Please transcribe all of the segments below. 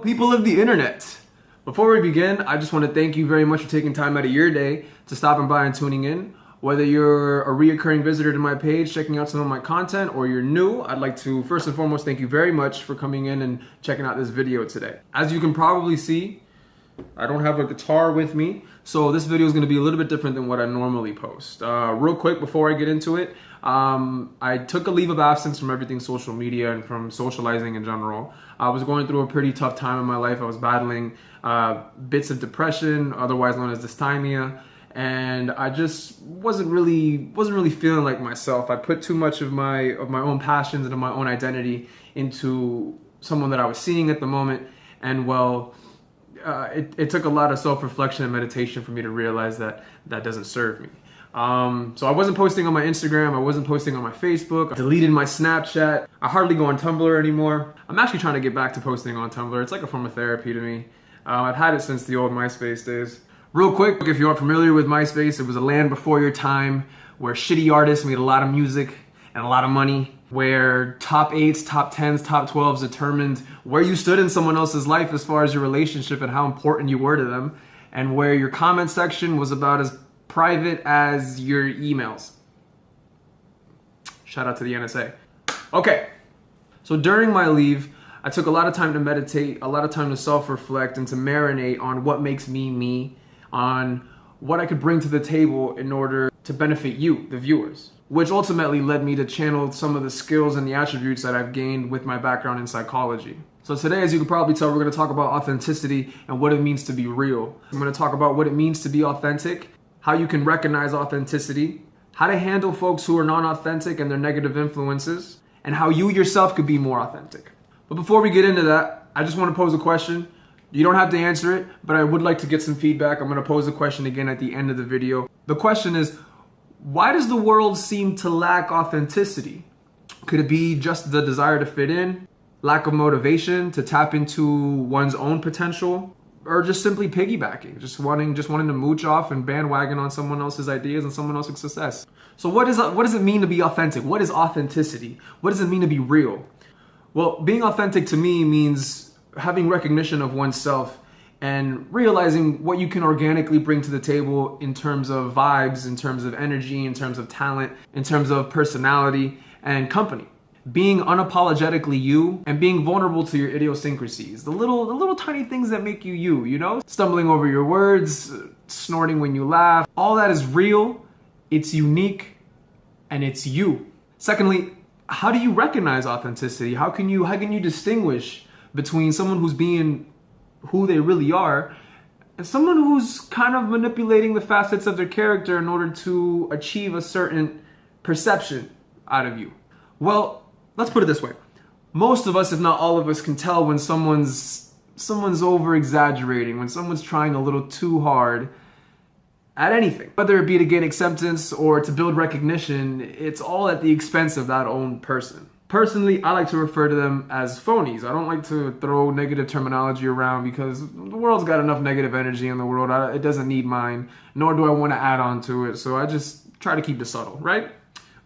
People of the internet, before we begin, I just want to thank you very much for taking time out of your day to stopping by and tuning in. Whether you're a reoccurring visitor to my page, checking out some of my content, or you're new, I'd like to first and foremost thank you very much for coming in and checking out this video today. As you can probably see, I don't have a guitar with me, so this video is going to be a little bit different than what I normally post. Real quick before I get into it, I took a leave of absence from everything social media and from socializing in general. I was going through a pretty tough time in my life. I was battling bits of depression, otherwise known as dysthymia, and I just wasn't really feeling like myself. I put too much of my own passions and of my own identity into someone that I was seeing at the moment, and well, it took a lot of self-reflection and meditation for me to realize that that doesn't serve me. So I wasn't posting on my Instagram, I wasn't posting on my Facebook, I deleted my Snapchat, I hardly go on Tumblr anymore. I'm actually trying to get back to posting on Tumblr. It's like a form of therapy to me. I've had it since the old MySpace days. Real quick, if you aren't familiar with MySpace, it was a land before your time where shitty artists made a lot of music and a lot of money, where top 8s, top 10s, top 12s determined where you stood in someone else's life as far as your relationship and how important you were to them, and where your comment section was about as private as your emails. Shout out to the NSA. Okay, so during my leave, I took a lot of time to meditate, a lot of time to self-reflect and to marinate on what makes me me, on what I could bring to the table in order to benefit you, the viewers, which ultimately led me to channel some of the skills and the attributes that I've gained with my background in psychology. So today, as you can probably tell, we're going to talk about authenticity and what it means to be real. I'm going to talk about what it means to be authentic, how you can recognize authenticity, how to handle folks who are non-authentic and their negative influences, and how you yourself could be more authentic. But before we get into that, I just want to pose a question. You don't have to answer it, but I would like to get some feedback. I'm going to pose the question again at the end of the video. The question is, why does the world seem to lack authenticity? Could it be just the desire to fit in, lack of motivation to tap into one's own potential, or just simply piggybacking, just wanting to mooch off and bandwagon on someone else's ideas and someone else's success? So what does it mean to be authentic? What is authenticity? What does it mean to be real? Well, being authentic to me means having recognition of oneself and realizing what you can organically bring to the table in terms of vibes, in terms of energy, in terms of talent, in terms of personality and company. Being unapologetically you and being vulnerable to your idiosyncrasies, the little tiny things that make you you, you know? Stumbling over your words, snorting when you laugh, all that is real, it's unique, and it's you. Secondly, how do you recognize authenticity? How can you distinguish between someone who's being who they really are and someone who's kind of manipulating the facets of their character in order to achieve a certain perception out of you? Well, let's put it this way. Most of us, if not all of us, can tell when someone's over-exaggerating, when someone's trying a little too hard at anything. Whether it be to gain acceptance or to build recognition, it's all at the expense of that own person. Personally, I like to refer to them as phonies. I don't like to throw negative terminology around because the world's got enough negative energy in the world. It doesn't need mine, nor do I want to add on to it. So I just try to keep it subtle, right?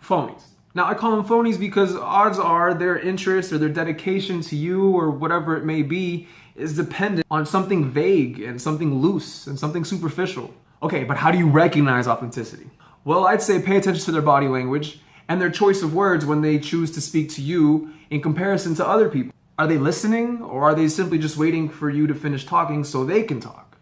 Phonies. Now, I call them phonies because odds are their interest or their dedication to you or whatever it may be is dependent on something vague and something loose and something superficial. Okay, but how do you recognize authenticity? Well, I'd say pay attention to their body language and their choice of words when they choose to speak to you in comparison to other people. Are they listening, or are they simply just waiting for you to finish talking so they can talk?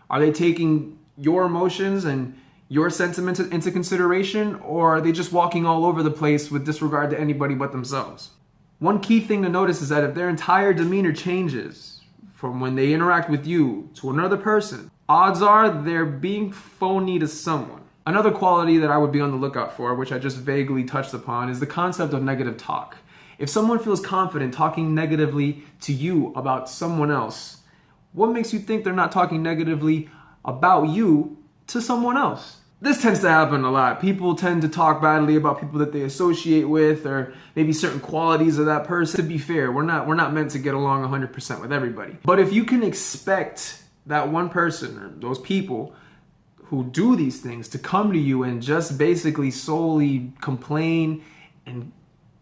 Are they taking your emotions and your sentiments into consideration, or are they just walking all over the place with disregard to anybody but themselves? One key thing to notice is that if their entire demeanor changes from when they interact with you to another person, odds are they're being phony to someone. Another quality that I would be on the lookout for, which I just vaguely touched upon, is the concept of negative talk. If someone feels confident talking negatively to you about someone else, what makes you think they're not talking negatively about you to someone else? This tends to happen a lot. People tend to talk badly about people that they associate with, or maybe certain qualities of that person. To be fair, we're not meant to get along 100% with everybody. But if you can expect that one person or those people who do these things to come to you and just basically solely complain and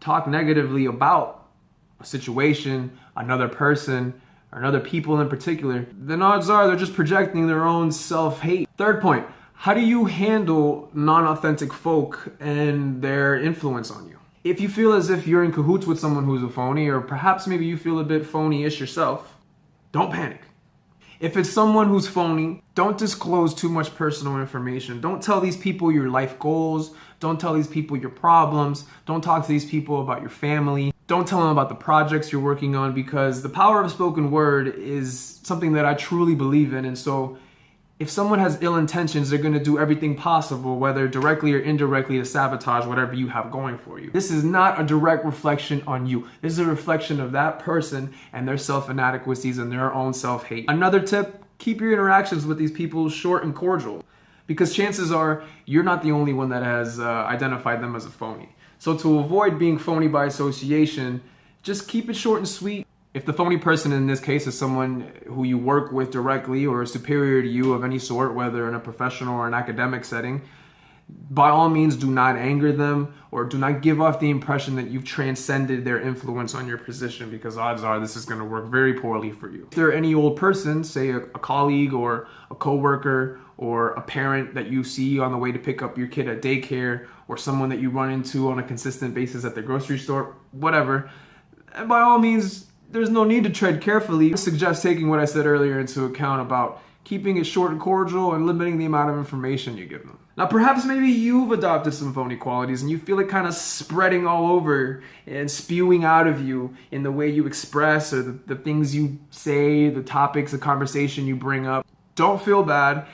talk negatively about a situation, another person, or other people in particular, then odds are they're just projecting their own self-hate. Third point, how do you handle non-authentic folk and their influence on you? If you feel as if you're in cahoots with someone who's a phony, or perhaps maybe you feel a bit phony-ish yourself, don't panic. If it's someone who's phony, don't disclose too much personal information. Don't tell these people your life goals. Don't tell these people your problems. Don't talk to these people about your family. Don't tell them about the projects you're working on, because the power of spoken word is something that I truly believe in. And so if someone has ill intentions, they're going to do everything possible, whether directly or indirectly, to sabotage whatever you have going for you. This is not a direct reflection on you. This is a reflection of that person and their self-inadequacies and their own self-hate. Another tip, keep your interactions with these people short and cordial, because chances are you're not the only one that has identified them as a phony. So to avoid being phony by association, just keep it short and sweet. If the phony person in this case is someone who you work with directly or is superior to you of any sort, whether in a professional or an academic setting, by all means do not anger them, or do not give off the impression that you've transcended their influence on your position, because odds are this is going to work very poorly for you. If they're any old person, say a colleague or a coworker or a parent that you see on the way to pick up your kid at daycare, or someone that you run into on a consistent basis at the grocery store, whatever, and by all means, there's no need to tread carefully. I suggest taking what I said earlier into account about keeping it short and cordial and limiting the amount of information you give them. Now, perhaps maybe you've adopted some phony qualities and you feel it kind of spreading all over and spewing out of you in the way you express, or the things you say, the topics of conversation you bring up. Don't feel bad.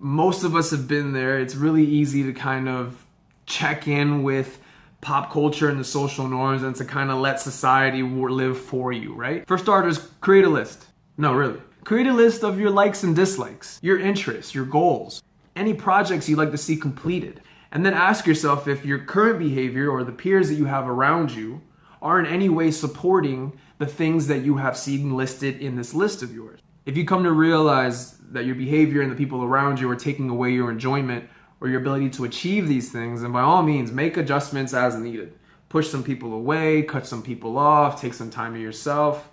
Most of us have been there. It's really easy to kind of check in with pop culture and the social norms and to kind of let society live for you, right? For starters, create a list. No, really. Create a list of your likes and dislikes, your interests, your goals, any projects you'd like to see completed. And then ask yourself if your current behavior or the peers that you have around you are in any way supporting the things that you have seen listed in this list of yours. If you come to realize that your behavior and the people around you are taking away your enjoyment or your ability to achieve these things, then by all means, make adjustments as needed. Push some people away, cut some people off, take some time to yourself.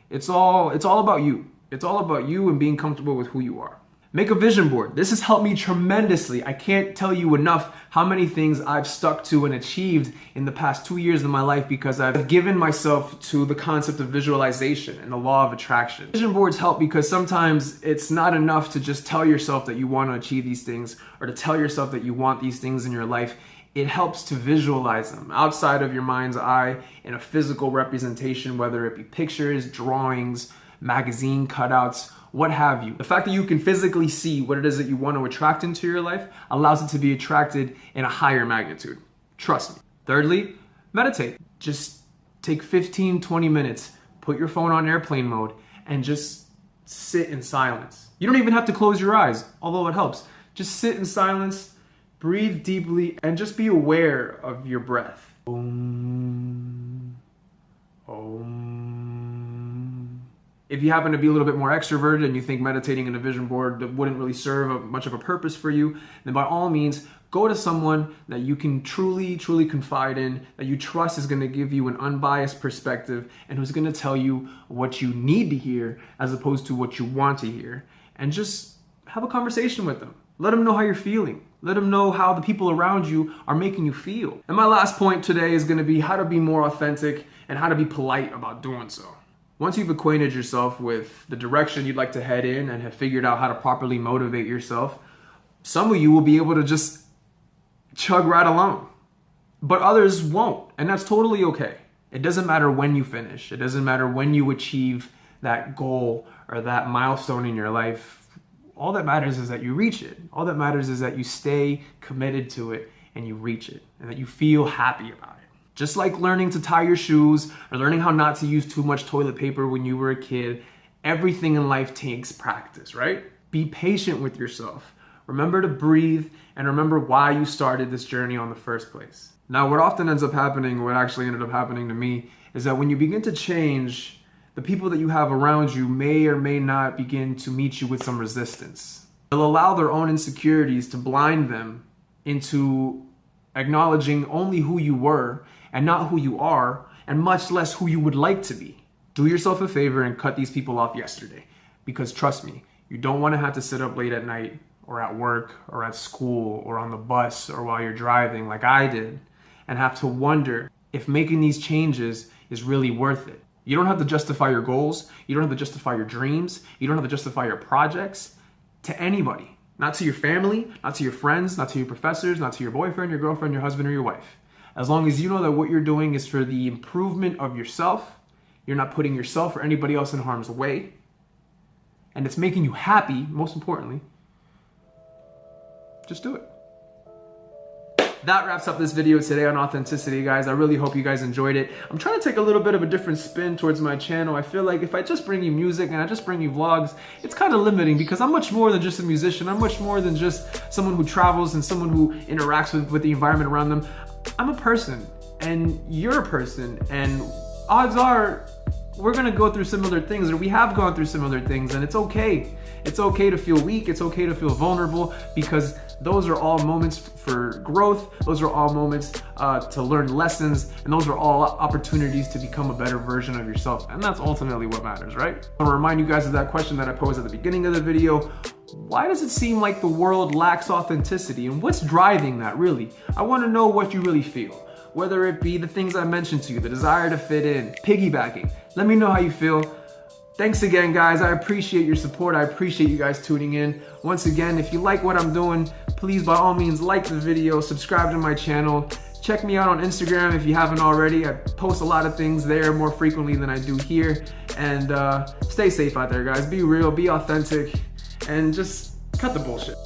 It's all about you. It's all about you and being comfortable with who you are. Make a vision board. This has helped me tremendously. I can't tell you enough how many things I've stuck to and achieved in the past 2 years of my life because I've given myself to the concept of visualization and the law of attraction. Vision boards help because sometimes it's not enough to just tell yourself that you want to achieve these things or to tell yourself that you want these things in your life. It helps to visualize them outside of your mind's eye in a physical representation, whether it be pictures, drawings, magazine cutouts, what have you. The fact that you can physically see what it is that you want to attract into your life allows it to be attracted in a higher magnitude. Trust me. Thirdly, meditate. Just take 15, 20 minutes, put your phone on airplane mode, and just sit in silence. You don't even have to close your eyes, although it helps. Just sit in silence, breathe deeply, and just be aware of your breath. Om. Om. If you happen to be a little bit more extroverted and you think meditating in a vision board wouldn't really serve much of a purpose for you, then by all means, go to someone that you can truly confide in, that you trust is going to give you an unbiased perspective and who's going to tell you what you need to hear as opposed to what you want to hear. And just have a conversation with them. Let them know how you're feeling. Let them know how the people around you are making you feel. And my last point today is going to be how to be more authentic and how to be polite about doing so. Once you've acquainted yourself with the direction you'd like to head in and have figured out how to properly motivate yourself, some of you will be able to just chug right along, but others won't, and that's totally okay. It doesn't matter when you finish. It doesn't matter when you achieve that goal or that milestone in your life. All that matters is that you reach it. All that matters is that you stay committed to it and you reach it and that you feel happy about it. Just like learning to tie your shoes or learning how not to use too much toilet paper when you were a kid, everything in life takes practice, right? Be patient with yourself. Remember to breathe and remember why you started this journey on the first place. Now, what often ends up happening, what actually ended up happening to me, is that when you begin to change, the people that you have around you may or may not begin to meet you with some resistance. They'll allow their own insecurities to blind them into acknowledging only who you were and not who you are, and much less who you would like to be. Do yourself a favor and cut these people off yesterday. Because trust me, you don't want to have to sit up late at night or at work or at school or on the bus or while you're driving like I did and have to wonder if making these changes is really worth it. You don't have to justify your goals. You don't have to justify your dreams. You don't have to justify your projects to anybody. Not to your family, not to your friends, not to your professors, not to your boyfriend, your girlfriend, your husband, or your wife. As long as you know that what you're doing is for the improvement of yourself, you're not putting yourself or anybody else in harm's way, and it's making you happy, most importantly, just do it. That wraps up this video today on authenticity, guys. I really hope you guys enjoyed it. I'm trying to take a little bit of a different spin towards my channel. I feel like if I just bring you music and I just bring you vlogs, it's kind of limiting because I'm much more than just a musician. I'm much more than just someone who travels and someone who interacts with the environment around them. I'm a person and you're a person, and odds are we're gonna go through similar things, or we have gone through similar things, and it's okay. It's okay to feel weak, it's okay to feel vulnerable, because those are all moments for growth, those are all moments to learn lessons, and those are all opportunities to become a better version of yourself, and that's ultimately what matters, right? I wanna remind you guys of that question that I posed at the beginning of the video. Why does it seem like the world lacks authenticity, and what's driving that, really? I wanna know what you really feel. Whether it be the things I mentioned to you, the desire to fit in, piggybacking. Let me know how you feel. Thanks again, guys. I appreciate your support. I appreciate you guys tuning in. Once again, if you like what I'm doing, please by all means like the video, subscribe to my channel. Check me out on Instagram if you haven't already. I post a lot of things there more frequently than I do here. And stay safe out there, guys. Be real, be authentic, and just cut the bullshit.